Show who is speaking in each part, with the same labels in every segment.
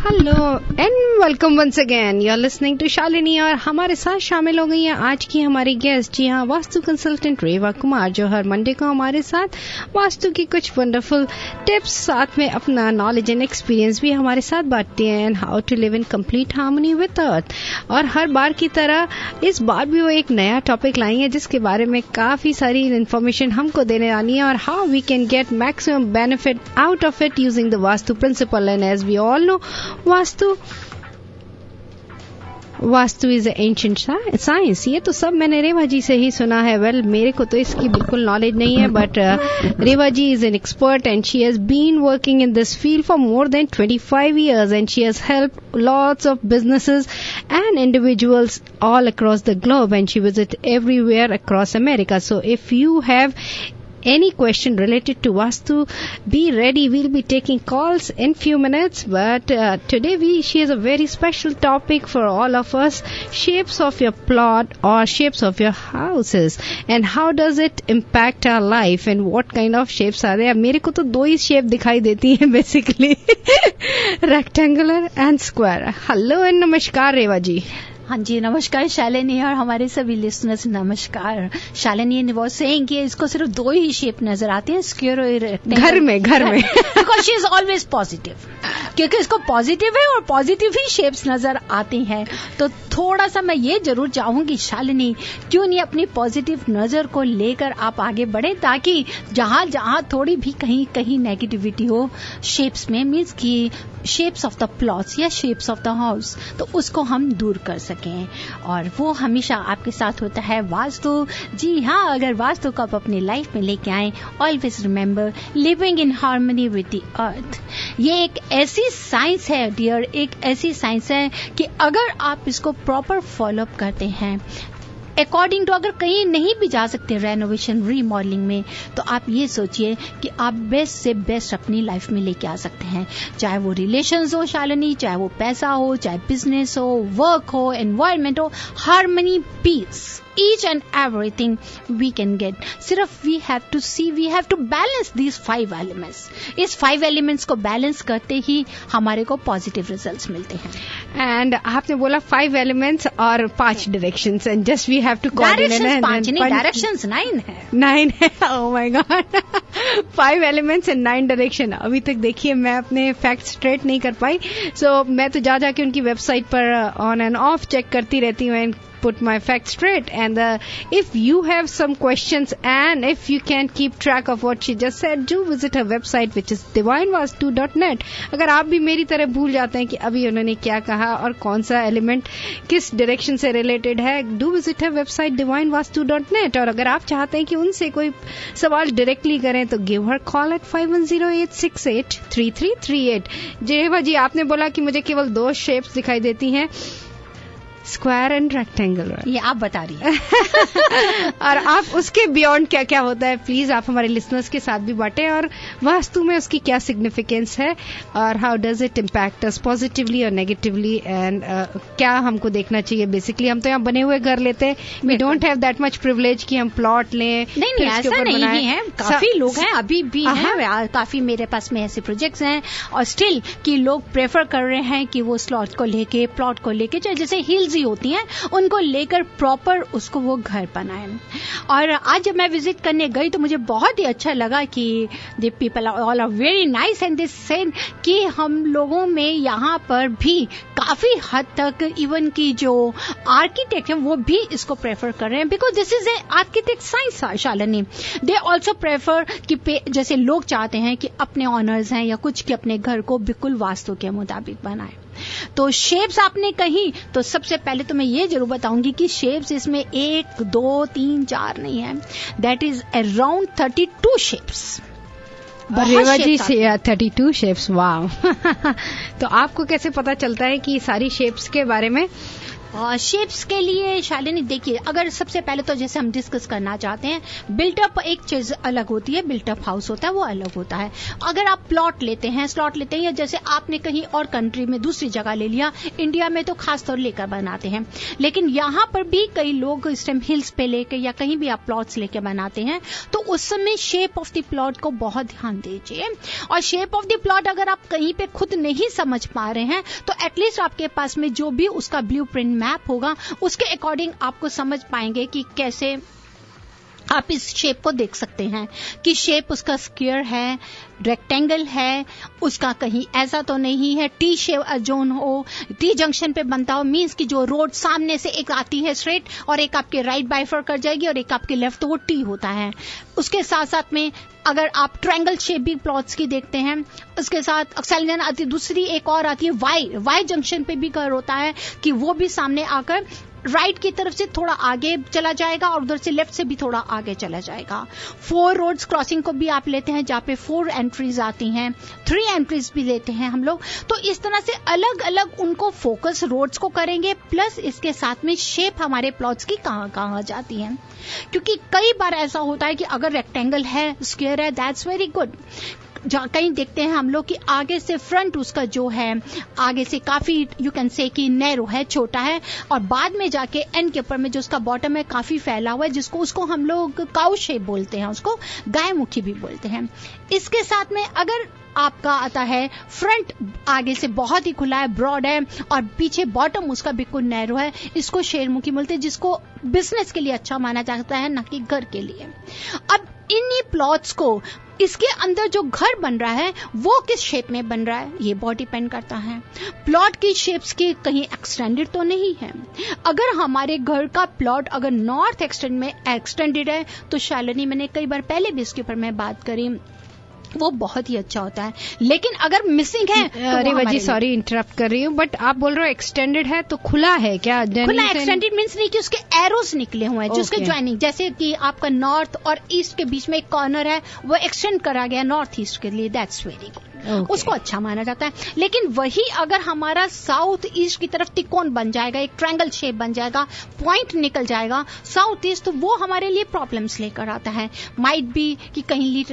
Speaker 1: Hello and welcome once again, you are listening to Shalini और हमारे साथ शामिल हो गई हैं आज की हमारी गेस्ट, जी हाँ, वास्तु कंसल्टेंट रेवा कुमार, जो हर मंडे को हमारे साथ वास्तु की कुछ वंडरफुल टिप्स, साथ में अपना नॉलेज एंड एक्सपीरियंस भी हमारे साथ बांटती हैं and how to live in complete harmony with earth. और हर बार की तरह इस बार भी वो एक नया टॉपिक लाई है जिसके बारे में काफी सारी इन्फॉर्मेशन हमको देने आनी है और how we can get maximum benefit out of it using the vastu principle. And as we all know, vastu is ancient science. ये तो सब मैंने रेवा जी से ही सुना है। वेल, मेरे को तो इसकी बिल्कुल नॉलेज नहीं है, but Reva ji is an expert and she has been working in this field for more than 25 years and she has helped lots of businesses and individuals all across the globe, and she visits everywhere across America. So if you have any question related to Vastu, be ready. We'll be taking calls in few minutes, but today she has a very special topic for all of us: shapes of your plot or shapes of your houses, and how does it impact our life, and what kind of shapes are there. मेरे को तो दो ही shape दिखाई देती हैं basically, rectangular and square. Hello and नमस्कार रेवा जी।
Speaker 2: हाँ जी, नमस्कार शालिनी और हमारे सभी लिसनर्स नमस्कार। शालिनी ने बहुत सेइंग कि इसको सिर्फ दो ही शेप नजर आते हैं, स्क्वायर और रेक्टेंगल। घर में because she is always positive, क्योंकि इसको पॉजिटिव है और पॉजिटिव ही शेप्स नजर आते हैं। तो थोड़ा सा मैं ये जरूर चाहूंगी शालिनी, क्यों नहीं अपनी पॉजिटिव नजर को लेकर आप आगे बढ़े, ताकि जहां जहां थोड़ी भी कहीं कहीं नेगेटिविटी हो शेप्स में, मीन्स की शेप्स ऑफ द प्लॉट्स या शेप्स ऑफ द हाउस, तो उसको हम दूर कर सकें। और वो हमेशा आपके साथ होता है वास्तु। जी हाँ, अगर वास्तु को आप अपनी लाइफ में लेके आए, always remember living in harmony with the earth. ये एक ऐसी साइंस है डियर, एक ऐसी साइंस है कि अगर आप इसको प्रॉपर फॉलो अप करते हैं अकॉर्डिंग टू, अगर कहीं नहीं भी जा सकते रेनोवेशन रीमॉडलिंग में, तो आप ये सोचिए कि आप बेस्ट से बेस्ट अपनी लाइफ में लेके आ सकते हैं। चाहे वो रिलेशंस हो शालिनी, चाहे वो पैसा हो, चाहे बिजनेस हो, वर्क हो, एनवायरमेंट हो, harmony, peace, each and everything we can get. सिर्फ we have to see, we have to balance these 5 elements. इस 5 elements को बैलेंस करते ही हमारे को पॉजिटिव रिजल्ट्स मिलते हैं।
Speaker 1: एंड आपने बोला 5 elements और 5 directions, and just we have to coordinate.
Speaker 2: Directions 5 नहीं, directions 9 है।
Speaker 1: 9 है, oh my god. 5 elements and 9 direction। अभी तक देखिए मैं अपने फैक्ट स्ट्रेट नहीं कर पाई, so मैं तो जा जाके उनकी वेबसाइट पर ऑन एंड ऑफ चेक करती रहती हूँ and put my facts straight. And if you have some questions and if you can't keep track of what she just said, do visit her website which is divinevastu.net. अगर आप भी मेरी तरह भूल जाते हैं कि अभी उन्होंने क्या कहा और कौन सा एलिमेंट किस डायरेक्शन से रिलेटेड है, do visit her website divinevastu.net. और अगर आप चाहते हैं कि उनसे कोई सवाल डायरेक्टली करें तो give her call at 510-868-3338. रेवा जी, आपने बोला कि मुझे केवल 2 शेप्स दिखाई देती हैं, स्क्वायर एंड रेक्टेंगुलर।
Speaker 2: ये आप बता रही हैं।
Speaker 1: और आप उसके बियॉन्ड क्या क्या होता है, प्लीज आप हमारे लिसनर्स के साथ भी बांटें, और वास्तु में उसकी क्या सिग्निफिकेंस है और how does it impact us positively और नेगेटिवली, एंड क्या हमको देखना चाहिए। बेसिकली हम तो यहाँ बने हुए घर लेते हैं, we don't have that much privilege कि हम प्लॉट लें।
Speaker 2: नहीं, ऐसा नहीं है, काफी लोग हैं, अभी भी हैं, काफी मेरे पास में ऐसे प्रोजेक्ट्स हैं, और स्टिल कि लोग प्रेफर कर रहे हैं कि वो स्लॉट को लेके, प्लॉट को लेके, चाहे जैसे हिल्स होती हैं उनको लेकर प्रॉपर उसको वो घर बनाएं। और आज जब मैं विजिट करने गई तो मुझे बहुत ही अच्छा लगा कि the people all are very nice and they said कि हम लोगों में यहाँ पर भी काफी हद तक इवन की जो आर्किटेक्ट है वो भी इसको प्रेफर कर रहे हैं, because this is a architect science Shalini. They also prefer कि जैसे लोग चाहते हैं कि अपने ऑनर्स हैं या कुछ कि अपने घर को बिल्कुल वास्तु के मुताबिक बनाए। तो शेप्स आपने कही, तो सबसे पहले तो मैं ये जरूर बताऊंगी कि शेप्स इसमें 1, 2, 3, 4 नहीं है, दैट इज अराउंड 32 शेप्स।
Speaker 1: रेवा जी से 32 शेप्स, वाव। तो आपको कैसे पता चलता है कि सारी शेप्स के बारे में?
Speaker 2: शेप्स के लिए शालिनी देखिए, अगर सबसे पहले तो जैसे हम डिस्कस करना चाहते हैं, बिल्टअप एक चीज अलग होती है, बिल्टअप हाउस होता है वो अलग होता है। अगर आप प्लॉट लेते हैं, स्लॉट लेते हैं, या जैसे आपने कहीं और कंट्री में दूसरी जगह ले लिया, इंडिया में तो खास तौर लेकर बनाते हैं, लेकिन यहाँ पर भी कई लोग इस टाइम हिल्स पे लेके या कहीं भी आप प्लॉट्स लेके बनाते हैं, तो उस समय शेप ऑफ द प्लॉट को बहुत ध्यान दीजिए। और शेप ऑफ द प्लॉट अगर आप कहीं पे खुद नहीं समझ पा रहे हैं, तो एटलीस्ट आपके पास में जो भी उसका ब्लूप्रिंट मैप होगा, उसके अकॉर्डिंग आपको समझ पाएंगे कि कैसे आप इस शेप को देख सकते हैं कि शेप उसका स्क्वायर है, रेक्टेंगल है, उसका कहीं ऐसा तो नहीं है टी शेप जोन हो, टी जंक्शन पे बनता हो, मींस कि जो रोड सामने से एक आती है स्ट्रेट और एक आपके राइट बाइफर कर जाएगी और एक आपके लेफ्ट, तो वो टी होता है। उसके साथ साथ में अगर आप ट्रायंगल शेप भी प्लॉट्स की देखते हैं, उसके साथ अक्सेलियन आती है, दूसरी एक और आती है वाई जंक्शन पे भी कर होता है कि वो भी सामने आकर राइट की तरफ से थोड़ा आगे चला जाएगा और उधर से लेफ्ट से भी थोड़ा आगे चला जाएगा। 4 रोड्स क्रॉसिंग को भी आप लेते हैं जहाँ पे 4 एंट्रीज आती हैं, 3 एंट्रीज भी लेते हैं हम लोग। तो इस तरह से अलग अलग उनको फोकस रोड्स को करेंगे, प्लस इसके साथ में शेप हमारे प्लॉट्स की कहाँ कहाँ जाती है, क्योंकि कई बार ऐसा होता है कि अगर रेक्टेंगल है, स्क्वायर है, दैट्स वेरी गुड। कहीं देखते हैं हम लोग कि आगे से फ्रंट उसका जो है आगे से काफी यू कैन से कि नैरो है, छोटा है, और बाद में जाके एंड के ऊपर में जो उसका बॉटम है काफी फैला हुआ है, जिसको उसको हम लोग काउ शेप बोलते हैं, उसको गाय मुखी भी बोलते हैं। इसके साथ में अगर आपका आता है फ्रंट आगे से बहुत ही खुला है, ब्रॉड है, और पीछे बॉटम उसका बिल्कुल नैरो है, इसको शेरमुखी बोलते हैं, जिसको बिजनेस के लिए अच्छा माना जाता है, न कि घर के लिए। अब इन्हीं प्लॉट्स को इसके अंदर जो घर बन रहा है वो किस शेप में बन रहा है, ये बहुत डिपेंड करता है। प्लॉट की शेप्स की कहीं एक्सटेंडेड तो नहीं है। अगर हमारे घर का प्लॉट अगर नॉर्थ एक्सटेंड में एक्सटेंडेड है, तो शालिनी मैंने कई बार पहले भी इसके ऊपर मैं बात करी, वो बहुत ही अच्छा होता है। लेकिन अगर मिसिंग है तो
Speaker 1: रेवा जी सॉरी इंटरप्ट कर रही हूँ, बट आप बोल रहे हो एक्सटेंडेड है तो खुला है क्या?
Speaker 2: खुला एक्सटेंडेड मीन्स नहीं कि उसके एरोस निकले हुए हैं, जिसके ज्वाइनिंग, जैसे कि आपका नॉर्थ और ईस्ट के बीच में एक कॉर्नर है, वो एक्सटेंड करा गया नॉर्थ ईस्ट के लिए, दैट्स वेरी गुड, उसको अच्छा माना जाता है। लेकिन वही अगर हमारा साउथ ईस्ट की तरफ तिकोन बन जाएगा, एक ट्रायंगल शेप बन जाएगा, पॉइंट निकल जाएगा साउथ ईस्ट, तो वो हमारे लिए प्रॉब्लम्स लेकर आता है। माइट बी कि कहीं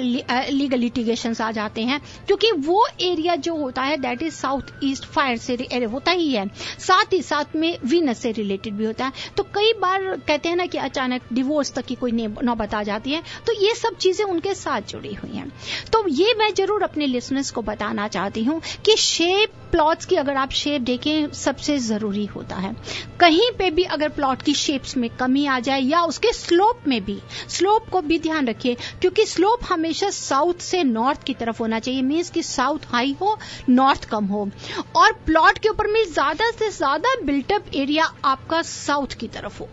Speaker 2: लीगल लिटिगेशंस आ जाते हैं, क्योंकि वो एरिया जो होता है that is south east fire से होता ही है, साथ ही साथ में वीनस से रिलेटेड भी होता है। तो कई बार कहते हैं ना कि अचानक डिवोर्स तक की कोई नौबत आ जाती है, तो ये सब चीजें उनके साथ जुड़ी हुई हैं। तो ये मैं जरूर अपने लिसनर्स को बताना चाहती हूँ कि शेप प्लॉट्स की अगर आप शेप देखें सबसे जरूरी होता है। कहीं पे भी अगर प्लॉट की शेप्स में कमी आ जाए या उसके स्लोप में भी, स्लोप को भी ध्यान रखिए, क्योंकि स्लोप हमेशा साउथ से नॉर्थ की तरफ होना चाहिए, मीन्स कि साउथ हाई हो, नॉर्थ कम हो, और प्लॉट के ऊपर में ज्यादा से ज्यादा बिल्टअप एरिया आपका साउथ की तरफ हो,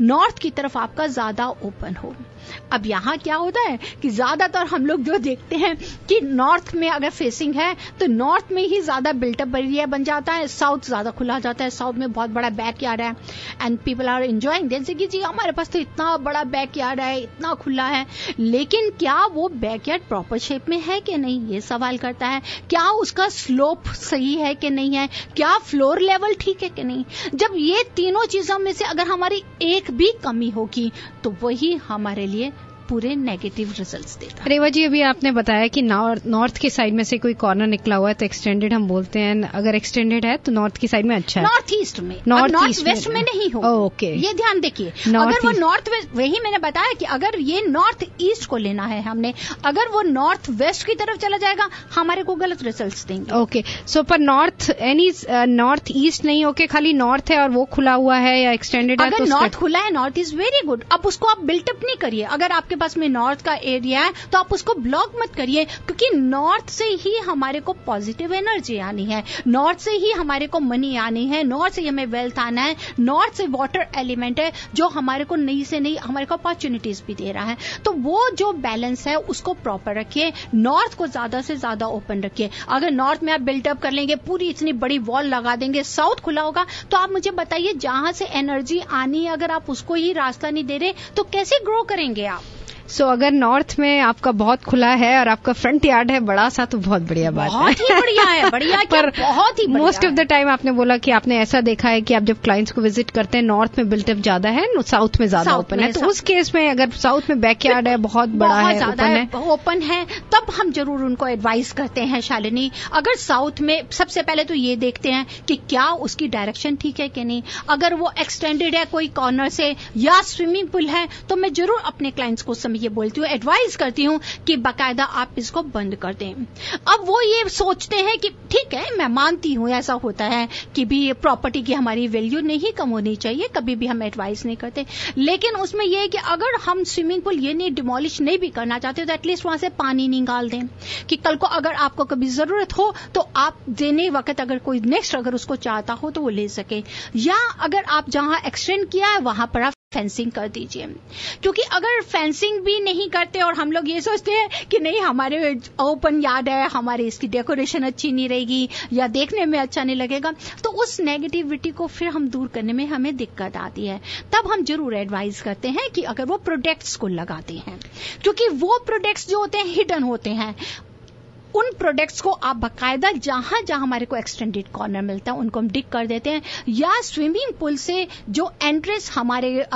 Speaker 2: नॉर्थ की तरफ आपका ज्यादा ओपन हो। अब यहाँ क्या होता है कि ज्यादातर हम लोग जो देखते हैं कि नॉर्थ में अगर फेसिंग है तो नॉर्थ में ही ज्यादा बिल्टअप एरिया बन जाता है, साउथ ज्यादा खुला जाता है, साउथ में बहुत बड़ा बैक यार्ड है एंड पीपल आर एंजॉयिंग, जैसे कि जी हमारे पास तो इतना बड़ा बैक यार्ड है, इतना खुला है, लेकिन क्या वो बैक यार्ड प्रॉपर शेप में है कि नहीं, ये सवाल करता है। क्या उसका स्लोप सही है कि नहीं है, क्या फ्लोर लेवल ठीक है कि नहीं। जब ये तीनों चीजों में से अगर हमारी एक भी कमी होगी तो वही हमारे लिए पूरे नेगेटिव रिजल्ट्स देता है।
Speaker 1: रेवा जी अभी आपने बताया कि नॉर्थ की साइड में से कोई कॉर्नर निकला हुआ है तो एक्सटेंडेड हम बोलते हैं, अगर एक्सटेंडेड है तो नॉर्थ की साइड में अच्छा है,
Speaker 2: नॉर्थ ईस्ट में, नॉर्थ वेस्ट में नहीं हो।
Speaker 1: ओके,
Speaker 2: ये ध्यान देखिए, अगर वो नॉर्थ वेस्ट, वही मैंने बताया कि अगर ये नॉर्थ ईस्ट को लेना है हमने, अगर वो नॉर्थ वेस्ट की तरफ चला जाएगा हमारे को गलत रिजल्ट्स देंगे।
Speaker 1: ओके, सो पर नॉर्थ ईस्ट नहीं होके खाली नॉर्थ है और वो खुला हुआ है या एक्सटेंडेड है,
Speaker 2: अगर नॉर्थ खुला है, नॉर्थ इज वेरी गुड। अब उसको आप बिल्टअप नहीं करिए, अगर आपके पास में नॉर्थ का एरिया है तो आप उसको ब्लॉक मत करिए, क्योंकि नॉर्थ से ही हमारे को पॉजिटिव एनर्जी आनी है, नॉर्थ से ही हमारे को मनी आनी है, नॉर्थ से हमें वेल्थ आना है, नॉर्थ से वाटर एलिमेंट है जो हमारे को नई से नई हमारे को अपॉर्चुनिटीज भी दे रहा है। तो वो जो बैलेंस है उसको प्रॉपर रखिए, नॉर्थ को ज्यादा से ज्यादा ओपन रखिए। अगर नॉर्थ में आप बिल्टअप कर लेंगे, पूरी इतनी बड़ी वॉल लगा देंगे, साउथ खुला होगा, तो आप मुझे बताइए जहां से एनर्जी आनी है अगर आप उसको ही रास्ता नहीं दे रहे तो कैसे ग्रो करेंगे आप।
Speaker 1: सो अगर नॉर्थ में आपका बहुत खुला है और आपका फ्रंट यार्ड है बड़ा सा तो बहुत बढ़िया बात है।
Speaker 2: बहुत ही बढ़िया है, बढ़िया क्या, बहुत ही
Speaker 1: मोस्ट ऑफ द टाइम आपने बोला कि आपने ऐसा देखा है कि आप जब क्लाइंट्स को विजिट करते हैं नॉर्थ में बिल्टअप ज्यादा है, साउथ में ज्यादा ओपन है, तो उस केस में अगर साउथ में बैकयार्ड है बहुत बड़ा है,
Speaker 2: ओपन है, तब हम जरूर उनको एडवाइस करते हैं शालिनी। अगर साउथ में सबसे पहले तो ये देखते हैं कि क्या उसकी डायरेक्शन ठीक है कि नहीं। अगर वो एक्सटेंडेड है कोई कॉर्नर से या स्विमिंग पूल है तो मैं जरूर अपने क्लाइंट्स को ये बोलती हूँ, एडवाइस करती हूँ कि बाकायदा आप इसको बंद कर दें। अब वो ये सोचते हैं कि ठीक है, मैं मानती हूँ ऐसा होता है कि भी प्रॉपर्टी की हमारी वैल्यू नहीं कम होनी चाहिए, कभी भी हम एडवाइस नहीं करते, लेकिन उसमें यह है कि अगर हम स्विमिंग पूल ये नहीं डिमोलिश नहीं भी करना चाहते तो एटलीस्ट वहां से पानी निकाल दें कि कल को अगर आपको कभी जरूरत हो तो आप देने वक्त अगर कोई नेक्स्ट अगर उसको चाहता हो तो वो ले सके, या अगर आप जहां एक्सटेंड किया है वहां पर आप फेंसिंग कर दीजिए। क्योंकि अगर फेंसिंग भी नहीं करते और हम लोग ये सोचते हैं कि नहीं हमारे ओपन यार्ड है, हमारे इसकी डेकोरेशन अच्छी नहीं रहेगी या देखने में अच्छा नहीं लगेगा, तो उस नेगेटिविटी को फिर हम दूर करने में हमें दिक्कत आती है। तब हम जरूर एडवाइज करते हैं कि अगर वो प्रोडक्ट्स को लगाते हैं, क्योंकि वो प्रोडक्ट्स जो होते हैं हिडन होते हैं, उन प्रोडक्ट्स को आप बाकायदा जहां जहां हमारे को एक्सटेंडेड कॉर्नर मिलता है उनको हम डिक कर देते हैं, या स्विमिंग पूल से जो एंट्रेंस हमारे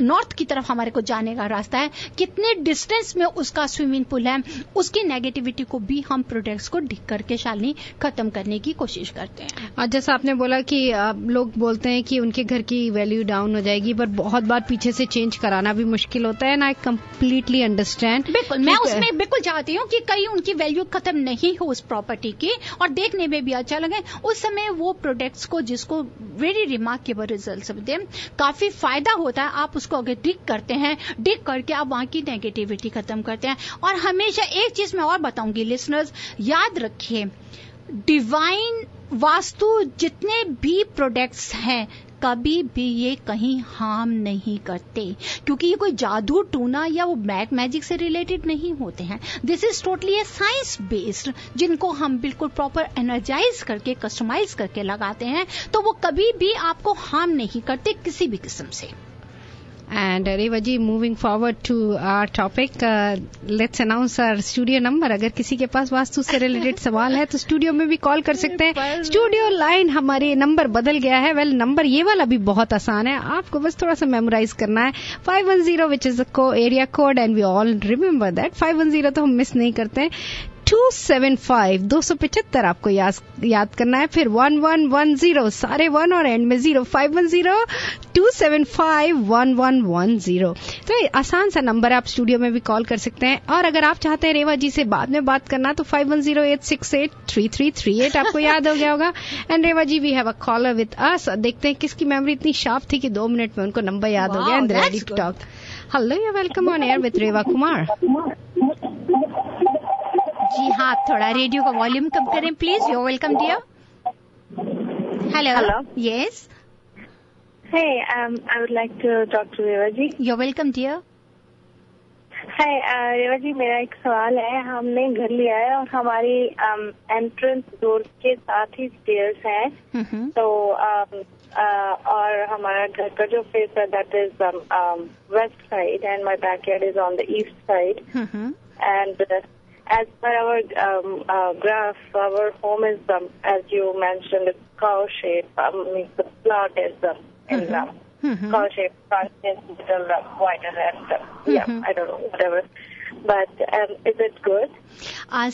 Speaker 2: नॉर्थ की तरफ हमारे को जाने का रास्ता है, कितने डिस्टेंस में उसका स्विमिंग पूल है, उसकी नेगेटिविटी को भी हम प्रोडक्ट्स को डिक करके शालिनी खत्म करने की कोशिश करते हैं।
Speaker 1: और जैसा आपने बोला कि लोग बोलते हैं कि उनके घर की वैल्यू डाउन हो जाएगी, पर बहुत बार पीछे से चेंज कराना भी मुश्किल होता है ना। I completely understand.
Speaker 2: बिल्कुल, मैं उसमें बिल्कुल चाहती हूँ कि कहीं उनकी वैल्यू खत्म नहीं हो उस प्रॉपर्टी की और देखने में भी अच्छा लगे, उस समय वो प्रोडक्ट्स को जिसको वेरी रिमार्केबल रिजल्ट्स दे, काफी फायदा होता है। आप उसको अगर डिक करते हैं, डिक करके आप वहां की नेगेटिविटी खत्म करते हैं। और हमेशा एक चीज मैं और बताऊंगी लिसनर्स, याद रखिए, डिवाइन वास्तु जितने भी प्रोडक्ट्स हैं कभी भी ये कहीं हार्म नहीं करते, क्योंकि ये कोई जादू टूना या वो ब्लैक मैजिक से रिलेटेड नहीं होते हैं। This is totally A science based, जिनको हम बिल्कुल प्रॉपर एनर्जाइज करके कस्टमाइज करके लगाते हैं, तो वो कभी भी आपको हार्म नहीं करते किसी भी किस्म से।
Speaker 1: And Reva ji, moving forward to our topic, let's announce our studio number. अगर किसी के पास वास्तु से रिलेटेड सवाल है तो स्टूडियो में भी कॉल कर सकते हैं। स्टूडियो लाइन हमारे नंबर बदल गया है। वेल, नंबर ये वाला भी बहुत आसान है, आपको बस थोड़ा सा मेमोराइज करना है। 510 which is the area code and we all remember that. 510 तो हम मिस नहीं करते हैं। 275 275 आपको याद करना है। फिर 1110 सारे 1 और एंड में 0। 510 275 1110। तो आसान सा नंबर है, आप स्टूडियो में भी कॉल कर सकते हैं। और अगर आप चाहते हैं रेवा जी से बाद में बात करना तो 5108683338 आपको याद हो गया होगा। And Reva ji, we have a caller with us. देखते हैं किसकी मेमोरी इतनी शार्प थी कि 2 मिनट में उनको नंबर याद हो गया। And ready to talk. Hello, you welcome on air with Reva Kumar.
Speaker 2: जी हाँ, थोड़ा रेडियो का वॉल्यूम कम करें please. You welcome dear. Hello. Yes.
Speaker 3: Hey, I would like to talk to Reva ji.
Speaker 2: You're welcome, dear.
Speaker 3: Hi, Reva ji, मेरा एक सवाल है। हमने घर लिया है और हमारी एंट्रेंस डोर के साथ ही स्टेयर्स हैं। तो और हमारा घर का जो फेस है that is west side and my backyard is on the east side. And as per our graph, our home is, as you mentioned, it's cow shape. Means the plot is in cow shape, front is little wider and yeah, I don't know, whatever. But is it good?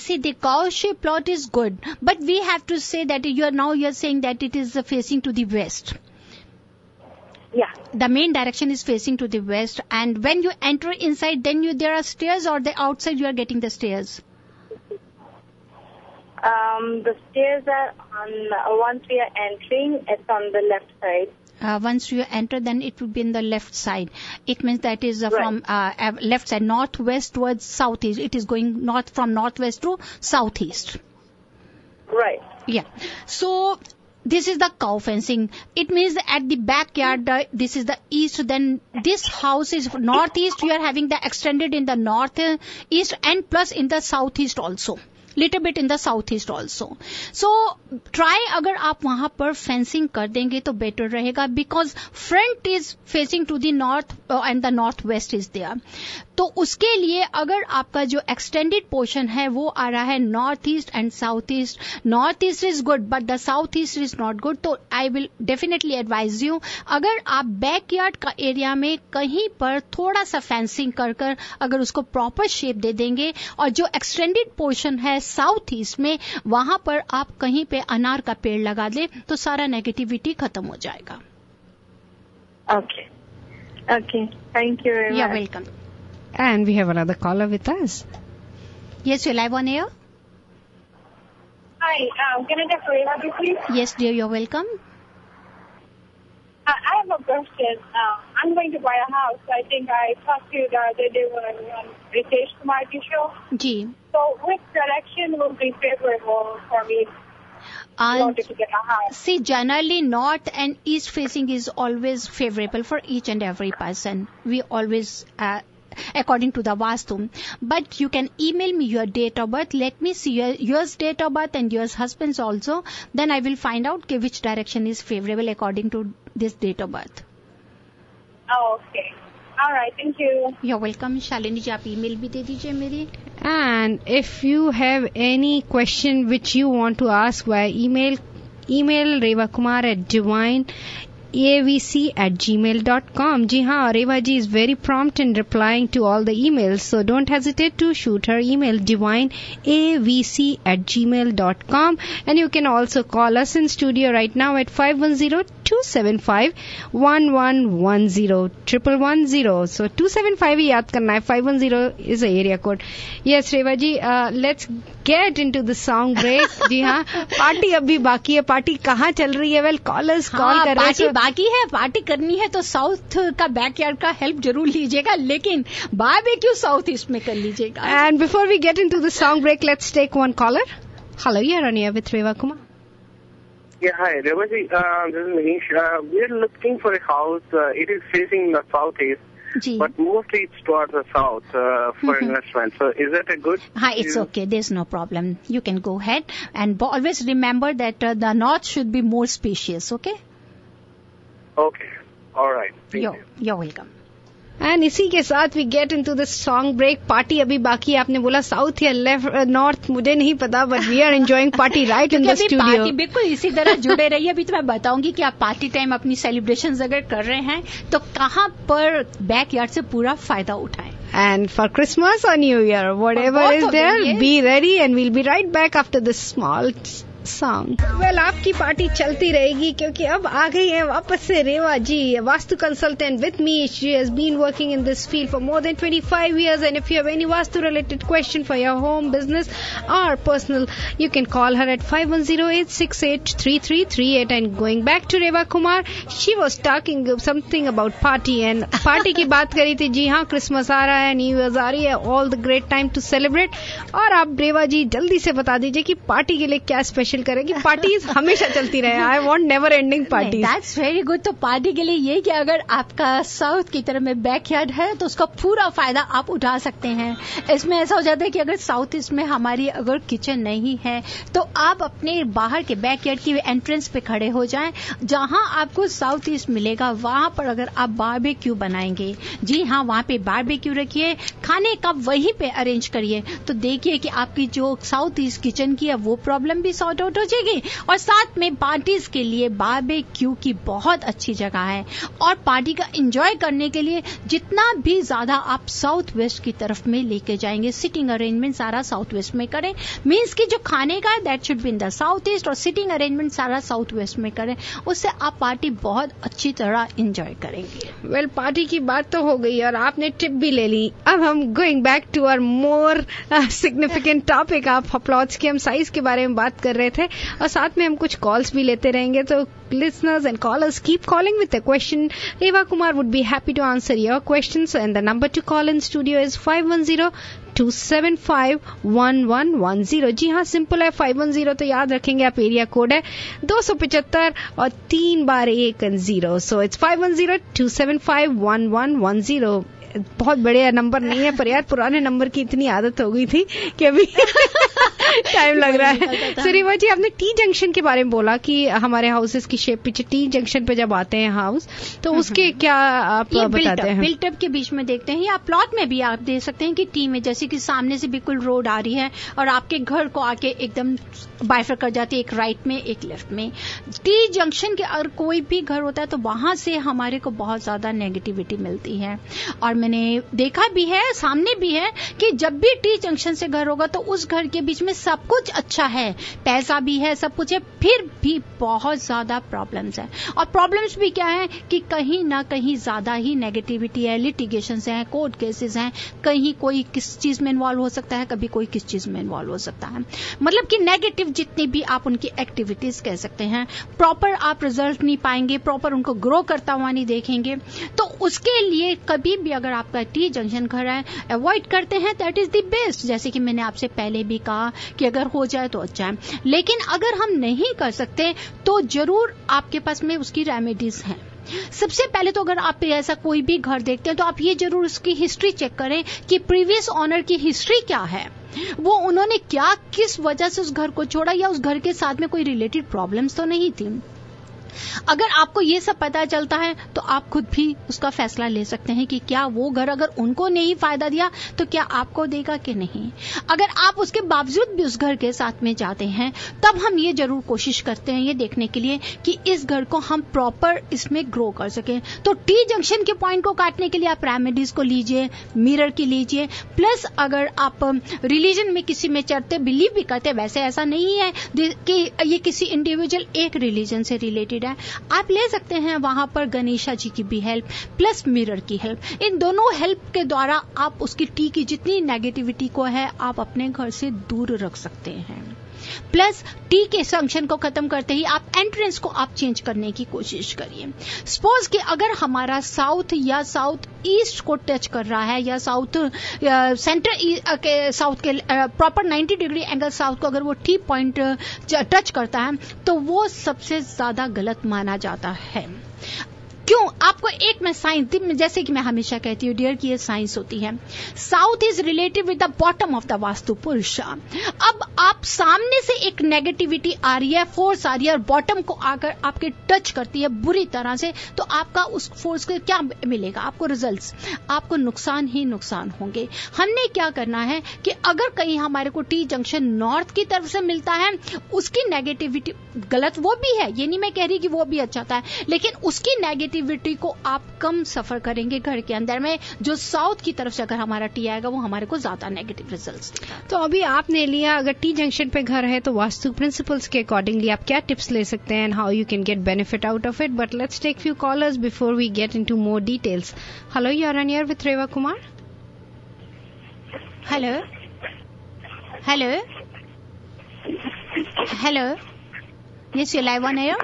Speaker 2: See, the cow shape plot is good, but we have to say that you're saying that it is facing to the west.
Speaker 3: Yeah.
Speaker 2: The main direction is facing to the west, and when you enter inside, then there are stairs, or the outside you are getting the stairs?
Speaker 3: The stairs are on, once we are entering, it's on the left side.
Speaker 2: Once you enter, then it will be in the left side. It means that is from left side, northwest towards southeast. It is going from northwest to southeast.
Speaker 3: Right.
Speaker 2: Yeah. So this is the cow fencing. It means at the backyard, this is the east, then this house is northeast. You are having the extended in the northeast and plus in the southeast also. Little bit in the southeast also. So try अगर आप वहां पर fencing कर देंगे तो better रहेगा, because front is facing to the north and the northwest is there. तो उसके लिए अगर आपका जो एक्सटेंडेड पोर्शन है वो आ रहा है north east and south east, north east is good but the south east is not good, तो I will definitely advise you, अगर आप बैकयार्ड का एरिया में कहीं पर थोड़ा सा फेंसिंग कर अगर उसको प्रॉपर शेप दे देंगे और जो एक्सटेंडेड पोर्शन है साउथ ईस्ट में वहां पर आप कहीं पे अनार का पेड़ लगा दें तो सारा नेगेटिविटी खत्म हो जाएगा.
Speaker 3: Okay. Okay. Thank you very much.
Speaker 2: You're welcome.
Speaker 1: And we have another caller with us.
Speaker 2: Yes, you're live on air.
Speaker 3: Hi. Can I get Reva, please?
Speaker 2: Yes, dear, you're welcome.
Speaker 3: I have a question. I'm going to buy a house. I think I talked to you the other day on Ritesh Kumar's show.
Speaker 2: Ji.
Speaker 3: So, which direction will be favorable for me?
Speaker 2: See, generally north and east facing is always favorable for each and every person. We always, according to the Vastu. But you can email me your date of birth. Let me see yours date of birth and yours husband's also. Then I will find out which direction is favorable according to this date of birth.
Speaker 3: Oh, okay. All right. Thank you.
Speaker 2: You're welcome. Shalini ji, आप email भी दे दीजिए मेरी.
Speaker 1: And if you have any question which you want to ask via email Reva Kumar at divineavc@gmail.com. जी हाँ, Reva ji is very prompt in replying to all the emails, so don't hesitate to shoot her email divineavc@gmail.com. And you can also call us in studio right now at 510-275-1110 111. So 275 ही याद करना है. 510 is the area code. Yes, Reva ji, let's get into the song break. जी हाँ, party अभी बाकी है. Party कहाँ चल रही है? वेल, कॉलर्स कॉल कर रहे हैं.
Speaker 2: बाकी है, पार्टी करनी है तो साउथ का बैकयार्ड का हेल्प जरूर लीजिएगा, लेकिन बारबेक्यू साउथ ईस्ट में कर लीजिएगा.
Speaker 1: And before we get into the song break, let's take one caller. Hello, you're on air with Reva Kumar.
Speaker 4: Yeah, hi, Reva ji. This is Manish. We're looking for a house. It is facing the southeast, but mostly it's towards the south for investment. So is that a good?
Speaker 2: Hi, it's okay. There's no problem. You can go ahead. And always remember that the north should be more spacious, okay?
Speaker 4: Okay. All right. Thank you.
Speaker 2: You're welcome.
Speaker 1: And इसी के साथ we get into this song break. Party अभी बाकी है. आपने बोला south या north, मुझे नहीं पता, but we are enjoying party right in the studio.
Speaker 2: Party बिल्कुल इसी तरह जुड़े रहिए. अभी तो मैं बताऊंगी कि आप पार्टी टाइम अपनी सेलिब्रेशंस अगर कर रहे हैं तो कहाँ पर बैकयार्ड से पूरा फायदा उठाएं.
Speaker 1: And for Christmas or New Year, whatever is there, be ready, and we'll be right back after this small song. Well, आपकी पार्टी चलती रहेगी क्योंकि अब आ गई है वापस से Reva ji, Vastu consultant with me. She has been working in this field for more than 25 years, and if you have any vastu related question for your home, business or personal, you can call her at 510-868-3338. And going back to Reva Kumar, she was talking something about party, and party की बात करी थी. जी हाँ, Christmas आ रहा है, new year आ रही है, all the great time to celebrate. और आप रेवा जी जल्दी से बता दीजिए कि पार्टी के लिए क्या स्पेशल करेगी. पार्टीज हमेशा चलती रहे. I want never ending party.
Speaker 2: That's very good. तो पार्टी के लिए ये कि अगर आपका साउथ की तरफ में बैकयार्ड है तो उसका पूरा फायदा आप उठा सकते हैं. इसमें ऐसा हो जाता है कि अगर साउथ ईस्ट में हमारी अगर किचन नहीं है तो आप अपने बाहर के बैकयार्ड की एंट्रेंस पे खड़े हो जाएं. जहां आपको साउथ ईस्ट मिलेगा वहां पर अगर आप बारबेक्यू बनाएंगे, जी हाँ, वहां पे बारबेक्यू रखिए, खाने का वहीं पे अरेंज करिए, तो देखिए कि आपकी जो साउथ ईस्ट किचन की है वो प्रॉब्लम भी सॉर्ट आउट हो जाएगी. और साथ में पार्टीज के लिए बारबेक्यू की बहुत अच्छी जगह है. और पार्टी का एंजॉय करने के लिए जितना भी ज्यादा आप साउथ वेस्ट की तरफ में लेके जाएंगे, सिटिंग अरेंजमेंट सारा साउथ वेस्ट में करें. मीन्स कि जो खाने का है that should be in the south east, और सिटिंग अरेंजमेंट सारा साउथ वेस्ट में करें. उससे आप पार्टी बहुत अच्छी तरह एंजॉय करेंगे.
Speaker 1: वेल, पार्टी की बात तो हो गई और आपने टिप भी ले ली. अब हम going back to our more significant topic. आप अपलॉट्स के हम साइज के बारे में बात कर रहे थे और साथ में हम कुछ कॉल्स भी लेते रहेंगे. तो listeners and callers, keep calling with a question. Reva Kumar would be happy to answer your questions, and the number to call in studio is 510-275-1110. जी हाँ, सिंपल है. 510 तो याद रखेंगे आप, एरिया कोड है 275 और 3 बार 1 0. So it's 510-275-1110. बहुत बड़े नंबर नहीं है, पर यार पुराने नंबर की इतनी आदत हो गई थी कि अभी टाइम लग रहा है। सो रेवा जी, आपने टी जंक्शन के बारे में बोला कि हमारे हाउसेस की शेप पीछे टी जंक्शन पे जब आते हैं हाउस, तो उसके क्या आप बताते हैं?
Speaker 2: बिल्टअप के बीच में देखते हैं, या प्लॉट में भी आप देख सकते हैं कि टी में जैसे कि सामने से बिल्कुल रोड आ रही है और आपके घर को आके एकदम बाइफर कर जाती है, एक राइट में एक लेफ्ट में। टी जंक्शन के अगर कोई भी घर होता है तो वहां से हमारे को बहुत ज्यादा नेगेटिविटी मिलती है। और मैंने देखा भी है, सामने भी है, कि जब भी टी जंक्शन से घर होगा तो उस घर के बीच में सब कुछ अच्छा है, पैसा भी है, सब कुछ है, फिर भी बहुत ज्यादा प्रॉब्लम्स है। और प्रॉब्लम्स भी क्या है कि कहीं ना कहीं ज्यादा ही नेगेटिविटी है, लिटिगेशंस हैं, कोर्ट केसेस हैं, कहीं कोई किस चीज में इन्वॉल्व हो सकता है, कभी कोई किस चीज में इन्वॉल्व हो सकता है। मतलब कि नेगेटिव जितनी भी आप उनकी एक्टिविटीज कह सकते हैं, प्रॉपर आप रिजल्ट नहीं पाएंगे, प्रॉपर उनको ग्रो करता हुआ नहीं देखेंगे। तो उसके लिए कभी भी अगर आपका टी जंक्शन घर है, अवॉइड करते हैं, दैट इज द बेस्ट। जैसे कि मैंने आपसे पहले भी कहा कि अगर हो जाए तो अच्छा है, लेकिन अगर हम नहीं कर सकते तो जरूर आपके पास में उसकी रेमेडीज हैं। सबसे पहले तो अगर आप ऐसा कोई भी घर देखते हैं तो आप ये जरूर उसकी हिस्ट्री चेक करें कि प्रीवियस ओनर की हिस्ट्री क्या है, वो उन्होंने क्या, किस वजह से उस घर को छोड़ा, या उस घर के साथ में कोई रिलेटेड प्रॉब्लम्स तो नहीं थी। अगर आपको ये सब पता चलता है तो आप खुद भी उसका फैसला ले सकते हैं कि क्या वो घर अगर उनको नहीं फायदा दिया तो क्या आपको देगा कि नहीं। अगर आप उसके बावजूद भी उस घर के साथ में जाते हैं तब हम ये जरूर कोशिश करते हैं ये देखने के लिए कि इस घर को हम प्रॉपर इसमें ग्रो कर सकें। तो टी जंक्शन के पॉइंट को काटने के लिए आप रेमेडीज को लीजिए, मिरर की लीजिए, प्लस अगर आप रिलीजन में किसी में चढ़ते बिलीव भी करते, वैसे ऐसा नहीं है कि ये किसी इंडिविजुअल एक रिलीजन से रिलेटेड है, आप ले सकते हैं वहां पर गणेशा जी की भी हेल्प प्लस मिरर की हेल्प। इन दोनों हेल्प के द्वारा आप उसकी टी की जितनी नेगेटिविटी को है आप अपने घर से दूर रख सकते हैं। प्लस टी के जंक्शन को खत्म करते ही आप एंट्रेंस को आप चेंज करने की कोशिश करिए। सपोज कि अगर हमारा साउथ या साउथ ईस्ट को टच कर रहा है या साउथ सेंटर साउथ के प्रॉपर 90 डिग्री एंगल साउथ को अगर वो टी पॉइंट टच करता है तो वो सबसे ज्यादा गलत माना जाता है। क्यों? आपको एक मैं साइंस, जैसे कि मैं हमेशा कहती हूँ डियर कि ये साइंस होती है। South is related with the bottom of the vastu पुरुष। अब आप सामने से एक नेगेटिविटी आ रही है, फोर्स आ रही है और बॉटम को आकर आपके टच करती है बुरी तरह से, तो आपका उस फोर्स को क्या मिलेगा? आपको रिजल्ट्स, आपको नुकसान ही नुकसान होंगे। हमने क्या करना है कि अगर कहीं हमारे को टी जंक्शन नॉर्थ की तरफ से मिलता है, उसकी नेगेटिविटी गलत वो भी है, ये नहीं मैं कह रही कि वो भी अच्छा था, लेकिन उसकी नेगेटिविटी को आप कम सफर करेंगे घर के अंदर में। जो साउथ की तरफ से अगर हमारा टी आएगा वो हमारे को ज्यादा नेगेटिव रिजल्ट्स देगा।
Speaker 1: तो अभी आपने लिया, अगर टी जंक्शन पे घर है तो वास्तु प्रिंसिपल्स के अकॉर्डिंगली आप क्या टिप्स ले सकते हैं and how you can get benefit out of it. But let's take few callers before we get into more details. Hello, you are on air with Reva Kumar.
Speaker 2: Hello hello hello, yes you live on air.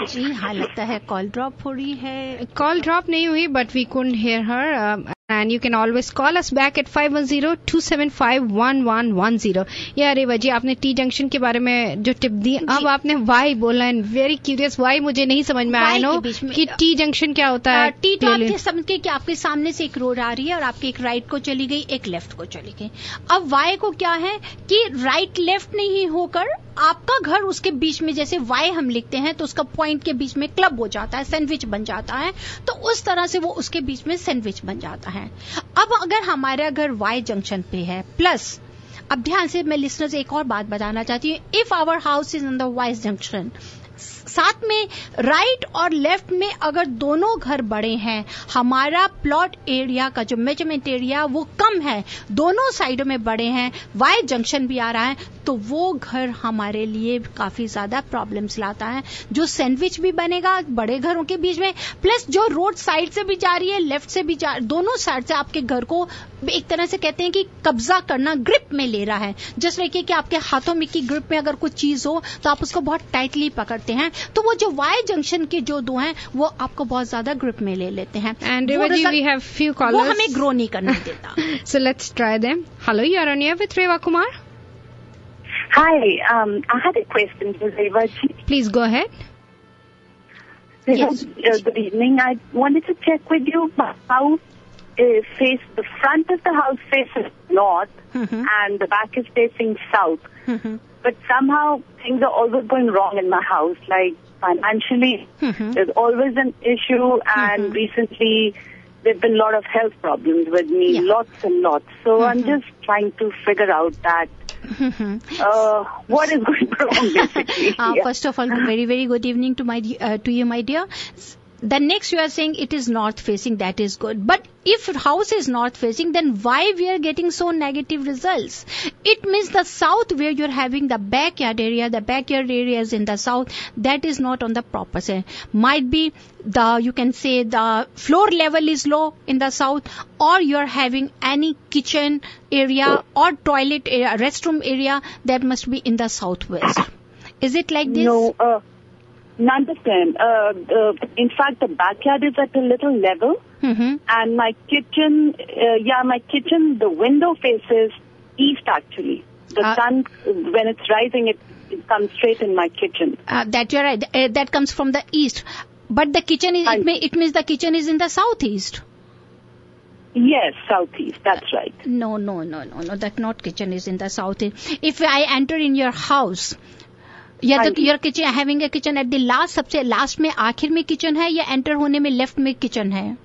Speaker 2: जी हाँ, लगता है call drop हो रही है।
Speaker 1: Call drop नहीं हुई but we couldn't hear her and you can always call us back at 510-275-1110। या रेवा जी, आपने टी जंक्शन के बारे में जो टिप दी, अब आपने वाई बोला एंड वेरी क्यूरियस वाई मुझे नहीं समझ में आया नो कि टी जंक्शन क्या होता है।
Speaker 2: टी तो आप समझ के कि आपके सामने से एक रोड आ रही है और आपके एक राइट को चली गई, एक लेफ्ट को चली गई। अब वाई को क्या है कि राइट लेफ्ट नहीं होकर आपका घर उसके बीच में, जैसे वाई हम लिखते हैं तो उसका पॉइंट के बीच में क्लब हो जाता है, सैंडविच बन जाता है, तो उस तरह से वो उसके बीच में सैंडविच बन जाता है। अब अगर हमारा घर वाई जंक्शन पे है, प्लस अब ध्यान से मैं लिसनर्स एक और बात बताना चाहती हूँ, if our house is on the Y junction, साथ में राइट और लेफ्ट में अगर दोनों घर बड़े हैं, हमारा प्लॉट एरिया का जो मेजरमेंट एरिया वो कम है, दोनों साइडों में बड़े हैं, वाई जंक्शन भी आ रहा है, तो वो घर हमारे लिए काफी ज्यादा प्रॉब्लम्स लाता है। जो सैंडविच भी बनेगा बड़े घरों के बीच में, प्लस जो रोड साइड से भी जा रही है, लेफ्ट से भी दोनों साइड से आपके घर को एक तरह से कहते हैं कि कब्जा करना, ग्रिप में ले रहा है। जस्ट लाइक कि आपके हाथों में की ग्रिप में अगर कुछ चीज हो तो आप उसको बहुत टाइटली पकड़ते हैं, तो वो जो वाई जंक्शन के जो दो हैं वो आपको बहुत ज्यादा ग्रिप में ले लेते हैं।
Speaker 1: And Reva ji, we have few callers,
Speaker 2: वो हमें ग्रो नहीं करने देता।
Speaker 1: So let's try them. Hello, you are on air with Reva Kumar.
Speaker 5: Hi, I had a question for Reva ji.
Speaker 1: Please go ahead.
Speaker 5: Yes. Good evening. I wanted to check with you how the front of the house faces north and the back is facing south. But somehow things are always going wrong in my house. Like financially, there's always an issue, and recently there've been a lot of health problems with me, lots and lots. So I'm just trying to figure out that what is going wrong, basically.
Speaker 2: First of all, very, very good evening to you, my dear. The next you are saying it is north facing, that is good. But if house is north facing, then why we are getting so negative results? It means the south where you're having the backyard area is in the south, that is not on the proper side. Might be you can say the floor level is low in the south, or you're having any kitchen area or toilet area, restroom area that must be in the southwest. Is it like this?
Speaker 5: No, understand. In fact, the backyard is at a little level, and my kitchen, the window faces east actually. The sun, when it's rising, it comes straight in my kitchen.
Speaker 2: That you're right. That comes from the east. But the kitchen is, it means the kitchen is in the southeast.
Speaker 5: Yes, southeast. That's right.
Speaker 2: No. That not kitchen is in the southeast. If I enter in your house, your kitchen having a kitchen at the last, सबसे last में आखिर में kitchen है या enter होने में left में kitchen है?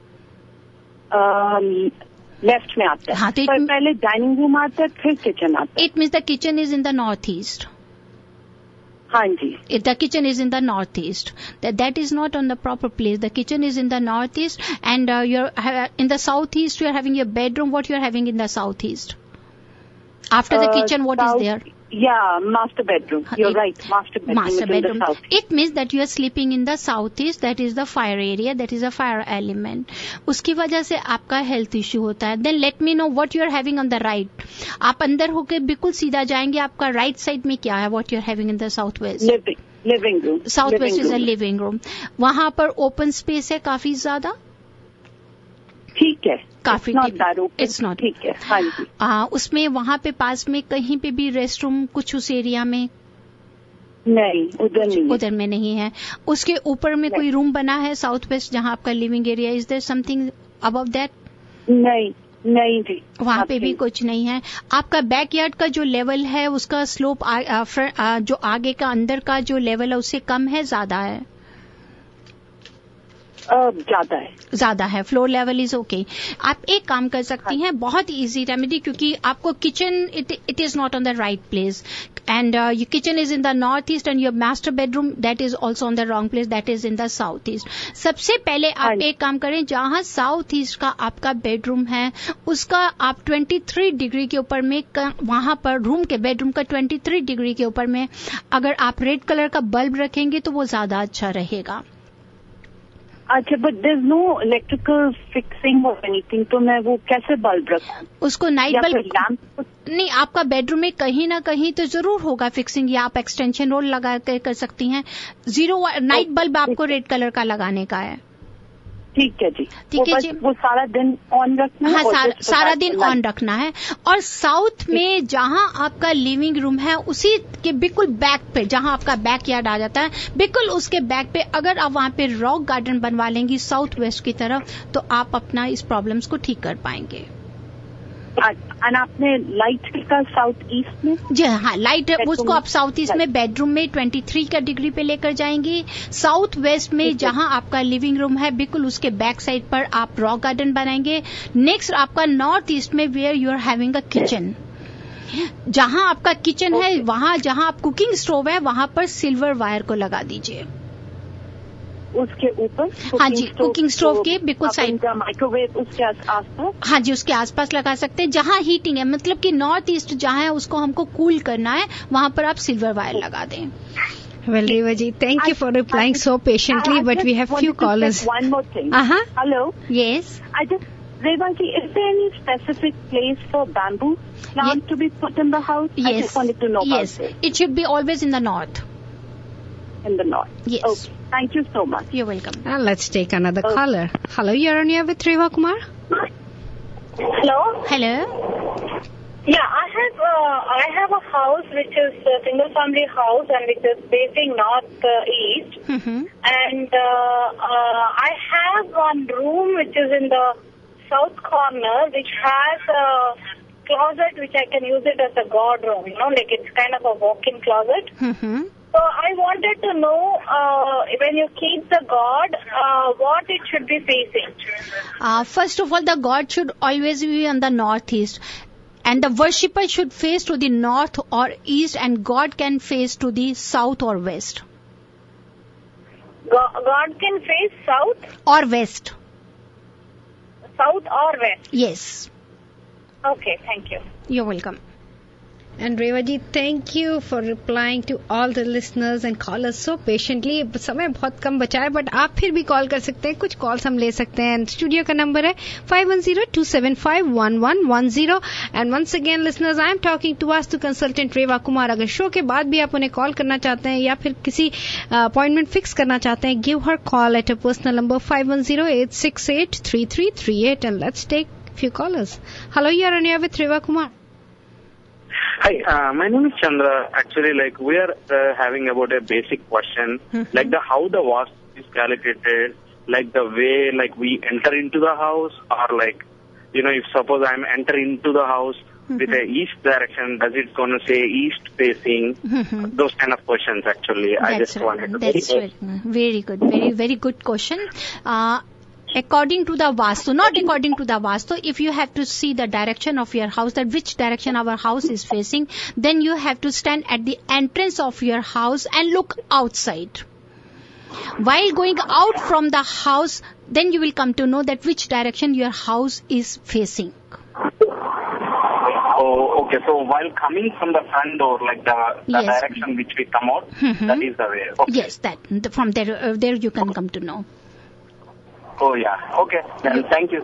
Speaker 5: लेफ्ट में आता है. हाँ, तो पहले डाइनिंग रूम आता है, फिर किचन आता है.
Speaker 2: It means the kitchen is in the north east.
Speaker 5: हाँ जी.
Speaker 2: The kitchen is in the northeast. That is not on the proper place. The kitchen is in the northeast, and you're in the southeast. You're having your bedroom. What you're having in the southeast? After the kitchen, what is there?
Speaker 5: Yeah, master bedroom. You're right. Master bedroom.
Speaker 2: Master bedroom. It means that you are sleeping in the southeast. That is the fire area. That is a fire element. उसकी वजह से आपका health issue होता है. Then let me know what you are having on the right. आप अंदर होके बिल्कुल सीधा जाएंगे. आपका राइट साइड में क्या है? What you are having in the southwest?
Speaker 5: Living room.
Speaker 2: Southwest is a living room. वहाँ पर ओपन स्पेस है काफी ज्यादा.
Speaker 5: ठीक है.
Speaker 2: काफी इट्स नॉट.
Speaker 5: ठीक है. हाँ जी.
Speaker 2: उसमें वहाँ पे पास में कहीं पे भी रेस्ट रूम कुछ उस एरिया में
Speaker 5: नहीं, उधर
Speaker 2: में नहीं है. उसके ऊपर में कोई रूम बना है साउथ वेस्ट जहाँ आपका living area? Is there something above that?
Speaker 5: नहीं जी.
Speaker 2: वहाँ पे भी कुछ नहीं है. आपका बैकयार्ड का जो लेवल है उसका स्लोप जो आगे का अंदर का जो लेवल है उससे कम है, ज्यादा है? ज्यादा है. Floor level is okay. आप एक काम कर सकती हैं, बहुत इजी रेमेडी, क्योंकि आपको kitchen it is not on the right place, and your kitchen is in the north east, and your master bedroom that is also on the wrong place, that is in the south east. सबसे पहले आप एक काम करें, जहां south east का आपका bedroom है उसका आप 23 डिग्री के ऊपर में, वहां पर रूम के बेडरूम का 23 डिग्री के ऊपर में अगर आप रेड कलर का बल्ब रखेंगे तो वो ज्यादा अच्छा रहेगा.
Speaker 5: अच्छा, but there is no electrical fixing और एनीथिंग, तो मैं वो कैसे बल्ब रखूं?
Speaker 2: उसको नाइट बल्ब नहीं, आपका बेडरूम में कहीं ना कहीं तो जरूर होगा फिक्सिंग, या आप एक्सटेंशन रोड लगा कर सकती हैं. नाइट बल्ब आपको रेड कलर का लगाने का है.
Speaker 5: ठीक है जी. ठीक है जी. वो सारा दिन ऑन रखना है?
Speaker 2: हाँ, सारा दिन ऑन रखना है. और साउथ में जहां आपका लिविंग रूम है उसी के बिल्कुल बैक पे, जहां आपका बैक यार्ड आ जाता है, बिल्कुल उसके बैक पे अगर आप वहां पे रॉक गार्डन बनवा लेंगी साउथ वेस्ट की तरफ, तो आप अपना इस प्रॉब्लम्स को ठीक कर पाएंगे.
Speaker 5: और आपने लाइट का साउथ ईस्ट में?
Speaker 2: जी हाँ, लाइट उसको आप साउथ ईस्ट में बेडरूम में 23 का डिग्री पे लेकर जाएंगी. साउथ वेस्ट में जहां आपका लिविंग रूम है बिल्कुल उसके बैक साइड पर आप रॉक गार्डन बनाएंगे. नेक्स्ट आपका नॉर्थ ईस्ट में where you are having a kitchen, जहां आपका किचन है वहां जहां आप कुकिंग स्टोव है वहां पर सिल्वर वायर को लगा दीजिए.
Speaker 5: उसके ऊपर?
Speaker 2: हाँ जी, कुकिंग स्टोव के बिल्कुल साइड.
Speaker 5: माइक्रोवेव उसके आसपास?
Speaker 2: हाँ जी, उसके आसपास लगा सकते हैं. जहाँ हीटिंग है, मतलब कि नॉर्थ ईस्ट जहाँ है उसको हमको कूल करना है, वहाँ पर आप सिल्वर वायर लगा दें.
Speaker 1: Well, Revaji, thank you for replying so patiently, but we have few callers.
Speaker 5: One more thing. Hello.
Speaker 2: Yes.
Speaker 5: Revaji, is there any specific place for bamboo plant to be put in the house?
Speaker 2: Yes.
Speaker 5: I just wanted to know
Speaker 2: about it. It should be always in the north.
Speaker 5: In the north.
Speaker 2: Yes.
Speaker 5: Okay. Thank you so much.
Speaker 2: You're welcome.
Speaker 1: Let's take another caller. Hello, you're on air with Reva Kumar.
Speaker 3: Hello.
Speaker 2: Hello.
Speaker 3: Yeah, I have a house which is a single family house and which is facing north east. And I have one room which is in the south corner which has a closet which I can use it as a guard room, like it's kind of a walk-in closet.
Speaker 2: Mm-hmm.
Speaker 3: So I wanted to know, when you keep the god, what it should be facing.
Speaker 2: First of all, the god should always be on the northeast. And the worshipper should face to the north or east, and God can face to the south or west.
Speaker 3: God can face south?
Speaker 2: Or west.
Speaker 3: South or west?
Speaker 2: Yes.
Speaker 3: Okay, thank you.
Speaker 2: You're welcome.
Speaker 1: And Revaji, thank you for replying to all the listeners and callers so patiently. समय बहुत कम बचा है, but आप फिर भी call कर सकते हैं, कुछ कॉल्स हम ले सकते हैं. स्टूडियो का नंबर है 5102751110. And once again listeners, I am talking to vastu consultant Reva Kumar. अगर शो के बाद भी आप उन्हें कॉल करना चाहते हैं या फिर किसी अपॉइंटमेंट फिक्स करना चाहते हैं, give her call at a personal number 5108683338. And let's take few callers. Hello, you are on air with Reva Kumar.
Speaker 4: Hi, my name is Chandra. Actually, we are having about a basic question, how the vastu is calculated, the way we enter into the house, or if suppose I'm entering into the house with a east direction, does it gonna say east facing? Those kind of questions. Actually, I just wanted to.
Speaker 2: That's very good, very good question. According to the vastu, not according to the vastu, if you have to see the direction of your house, that which direction our house is facing, then you have to stand at the entrance of your house and look outside. While going out from the house, then you will come to know that which direction your house is facing.
Speaker 4: Oh, okay. So while coming from the front door, the yes. direction which we come out, that is the way. Okay.
Speaker 2: Yes, from there you can come to know.
Speaker 4: Oh, yeah. Okay. Then thank you.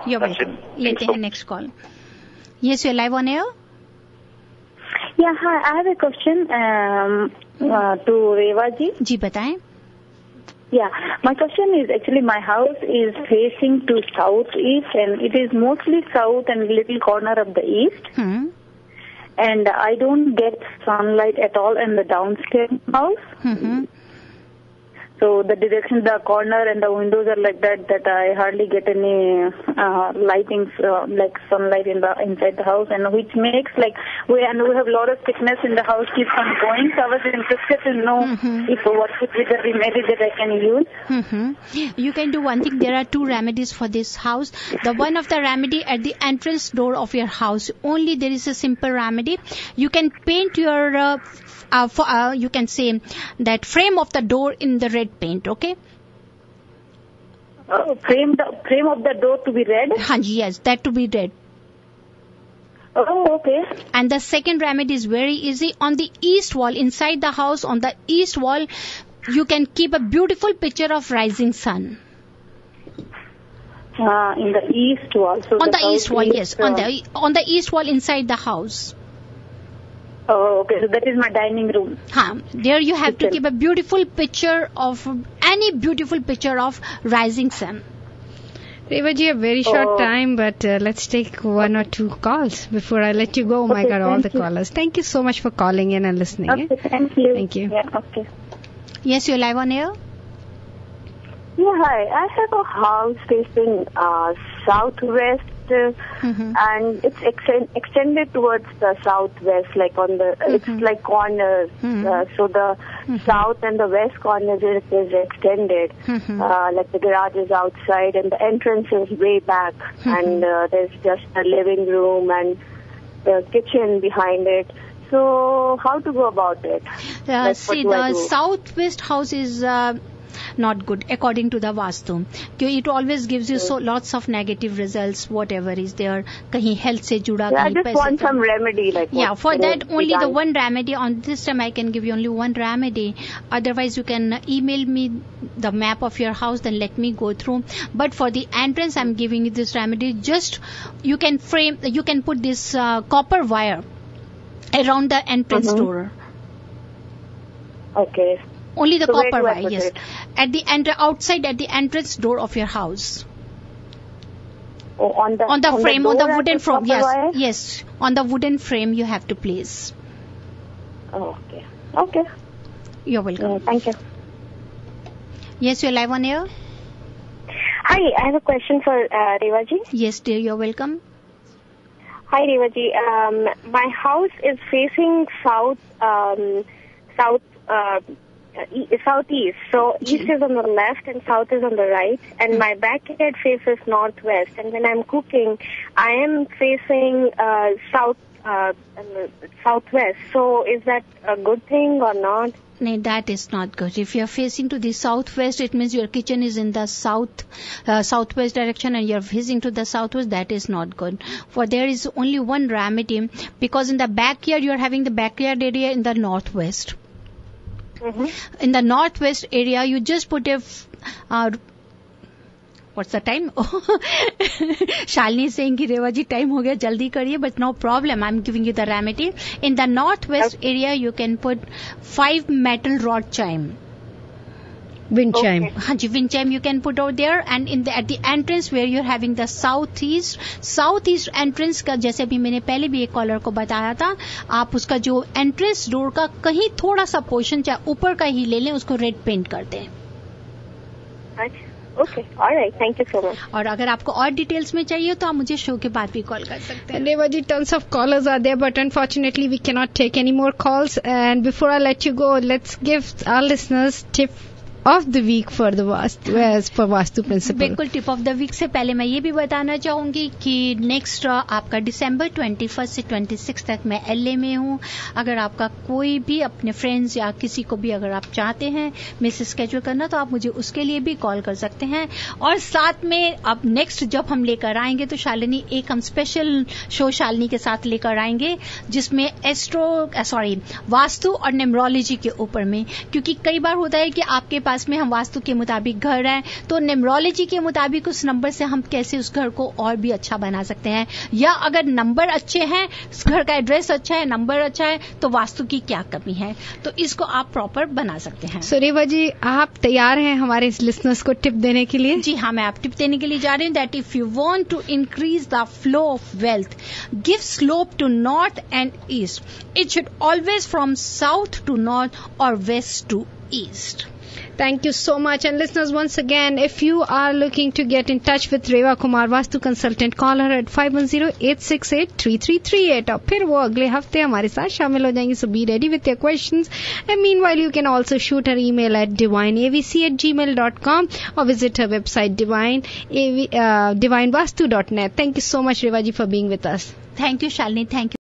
Speaker 2: You're welcome. Let's take the next call. Yes, you're live on air.
Speaker 3: Yeah, hi. I have a question to Reva ji.
Speaker 2: जी बताएं.
Speaker 3: Yeah, my question is actually my house is facing to southeast, and it is mostly south and little corner of the east. And I don't get sunlight at all in the downstairs house. So the direction, the corner and the windows are like that I hardly get any lighting, sunlight inside the house, and which makes we have a lot of sickness in the house keeps on going. So I was interested to know if what would be the remedy that I can use.
Speaker 2: You can do one thing. There are two remedies for this house. The one of the remedy at the entrance door of your house. Only there is a simple remedy. You can paint your you can say that frame of the door in the red paint, okay?
Speaker 3: Frame of the door to be red?
Speaker 2: Yes, that to be red.
Speaker 3: Oh, okay.
Speaker 2: And the second remedy is very easy. On the east wall, inside the house, on the east wall, you can keep a beautiful picture of rising sun.
Speaker 3: In the east wall. So
Speaker 2: on the east wall, yes. On the east wall inside the house.
Speaker 3: Oh, okay. So that is my dining room.
Speaker 2: There you have to keep a beautiful picture of rising sun.
Speaker 1: Revaji, a very short time, but let's take one or two calls before I let you go. Oh my God, all the callers. Thank you so much for calling in and listening.
Speaker 3: Okay, thank you.
Speaker 1: Thank you.
Speaker 3: Yeah, okay.
Speaker 2: Yes, you're live on air.
Speaker 5: Yeah, hi. I have a house facing southwest, and it's extended towards the southwest, on the, it's like corners. So the south and the west corners is extended. The garage is outside and the entrance is way back, and there's just a living room and the kitchen behind it. So how to go about it?
Speaker 2: See, the southwest house is not good according to the vastu. It always gives you lots of negative results, whatever is there. Kahin health se juda,
Speaker 5: I just want some remedy.
Speaker 2: For that only the one remedy. On this time I can give you only one remedy. Otherwise you can email me the map of your house, then let me go through. But for the entrance I'm giving you this remedy. Just you can put this copper wire around the entrance door.
Speaker 5: Okay.
Speaker 2: Only the copper wire, yes. Outside at the entrance door of your house.
Speaker 5: Oh, on the
Speaker 2: frame, on the wooden frame, yes.
Speaker 5: Wire?
Speaker 2: Yes, on the wooden frame you have to place.
Speaker 5: Oh, okay. Okay.
Speaker 2: You're welcome.
Speaker 5: Thank you.
Speaker 2: Yes, you're live on air.
Speaker 3: Hi, Hi, I have a question for Reva ji.
Speaker 2: Yes, dear, you're welcome.
Speaker 3: Hi, Reva ji. My house is facing southeast. So east is on the left and south is on the right. And my backyard faces northwest. And when I'm cooking, I am facing southwest. So is that a good thing or not?
Speaker 2: No, that is not good. If you're facing to the southwest, it means your kitchen is in the southwest direction and you're facing to the southwest. That is not good. For there is only one remedy, because in the backyard, you're having the backyard area in the northwest. Mm-hmm. In the northwest area, you just put a what's the time? Shalini is saying कि रेवा जी time हो गया, जल्दी करिए, but no problem. I'm giving you the remedy. In the northwest area, you can put 5 metal rod chime.
Speaker 1: Wind chime.
Speaker 2: हाँ जी, wind chime you can put out there, and at the entrance where you're having the southeast entrance का, जैसे अभी मैंने पहले भी एक collar को बताया था, आप उसका जो एंट्रेंस डोर का कहीं थोड़ा सा पोर्शन चाहे ऊपर का ही ले लें, उसको रेड पेंट कर दें.
Speaker 3: Okay, all right. Thank you so much.
Speaker 2: और अगर आपको और डिटेल्स में चाहिए तो आप मुझे शो के बाद भी कॉल कर सकते हैं.
Speaker 1: Reva ji, tons of callers are there, but unfortunately we cannot take any more calls. And before I let you go, let's give our listeners tip of the week for the vastu principle.
Speaker 2: बिल्कुल, tip of the week से पहले मैं ये भी बताना चाहूंगी कि next आपका दिसंबर 21 से 26 तक मैं LA में हूँ. अगर आपका कोई भी अपने फ्रेंड्स या किसी को भी अगर आप चाहते हैं मिस स्केड्यूल करना, तो आप मुझे उसके लिए भी कॉल कर सकते हैं. और साथ में अब नेक्स्ट जब हम लेकर आएंगे तो शालिनी एक हम स्पेशल शो शालिनी के साथ लेकर आएंगे, जिसमें वास्तु और न्यूमरोलॉजी के ऊपर में, क्योंकि कई बार होता है कि आपके पास में हम वास्तु के मुताबिक घर है, तो न्यूमरोलॉजी के मुताबिक उस नंबर से हम कैसे उस घर को और भी अच्छा बना सकते हैं, या अगर नंबर अच्छे हैं, घर का एड्रेस अच्छा है, नंबर अच्छा है, तो वास्तु की क्या कमी है, तो इसको आप प्रॉपर बना सकते हैं.
Speaker 1: सो रेवा जी, आप तैयार हैं हमारे लिसनर्स को टिप देने के लिए?
Speaker 2: जी हाँ, मैं आप टिप देने के लिए जा रही हूँ. That if you want to increase the flow of wealth, give slope to north and east. It should always from south to north और west to east.
Speaker 1: Thank you so much. And listeners, once again, if you are looking to get in touch with Reva Kumar, Vastu Consultant, call her at 510-868-3338. और फिर वो अगले हफ्ते हमारे साथ शामिल हो जाएंगी. So be ready with your questions. And meanwhile, you can also shoot her email at divineavc@gmail.com or visit her website divinevastu.net. Thank you so much, Reva ji, for being with us.
Speaker 2: Thank you, Shalini. Thank you.